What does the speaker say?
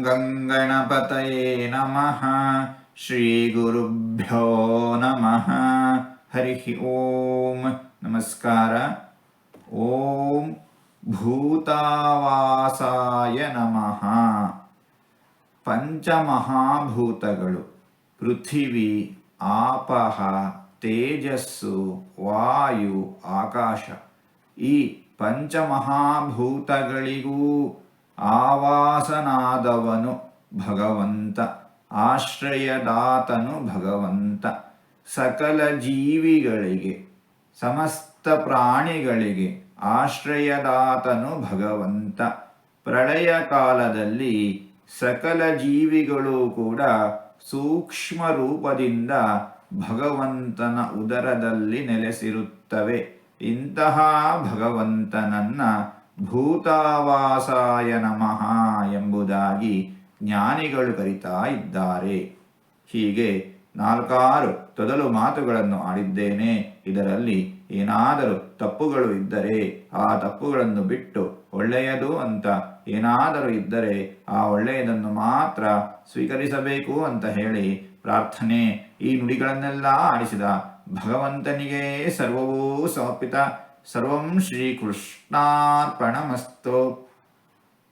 ಗಂಗಣಪತಯೇ ನಮಃ. ಶ್ರೀ ಗುರುಭ್ಯೋ ನಮಃ. ಹರಿ ಓಂ. ನಮಸ್ಕಾರ. ಓಂ ಭೂತಾವಾಸಾಯ ನಮಃ. ಪಂಚಮಹಾಭೂತಗಳು ಪೃಥಿವಿ, ಆಪಹ, ತೇಜಸ್ಸು, ವಾಯು, ಆಕಾಶ. ಈ ಪಂಚಮಹಾಭೂತಗಳಿಗೂ ಆವಾಸನಾದವನು ಭಗವಂತ, ಆಶ್ರಯದಾತನು ಭಗವಂತ. ಸಕಲ ಜೀವಿಗಳಿಗೆ, ಸಮಸ್ತ ಪ್ರಾಣಿಗಳಿಗೆ ಆಶ್ರಯದಾತನು ಭಗವಂತ. ಪ್ರಳಯ ಕಾಲದಲ್ಲಿ ಸಕಲ ಜೀವಿಗಳು ಕೂಡ ಸೂಕ್ಷ್ಮ ರೂಪದಿಂದ ಭಗವಂತನ ಉದರದಲ್ಲಿ ನೆಲೆಸಿರುತ್ತವೆ. ಇಂತಹ ಭಗವಂತನನ್ನ ಭೂತಾವಾಸಾಯ ನಮಃ ಎಂಬುದಾಗಿ ಜ್ಞಾನಿಗಳು ಕರೀತಾ ಇದ್ದಾರೆ. ಹೀಗೆ 4 ತೊದಲು ಮಾತುಗಳನ್ನು ಆಡಿದ್ದೇನೆ. ಇದರಲ್ಲಿ ಏನಾದರೂ ತಪ್ಪುಗಳು ಇದ್ದರೆ ಆ ತಪ್ಪುಗಳನ್ನು ಬಿಟ್ಟು ಒಳ್ಳೆಯದು ಅಂತ ಏನಾದರೂ ಇದ್ದರೆ ಆ ಒಳ್ಳೆಯದನ್ನು ಮಾತ್ರ ಸ್ವೀಕರಿಸಬೇಕು ಅಂತ ಹೇಳಿ ಪ್ರಾರ್ಥನೆ. ಈ ನುಡಿಗಳನ್ನೆಲ್ಲ ಆಡಿಸಿದ ಭಗವಂತನಿಗೆ ಸರ್ವವೂ ಸಮರ್ಪಿತ. ಸರ್ವಂ ಶ್ರೀಕೃಷ್ಣಾರ್ಪಣಮಸ್ತು.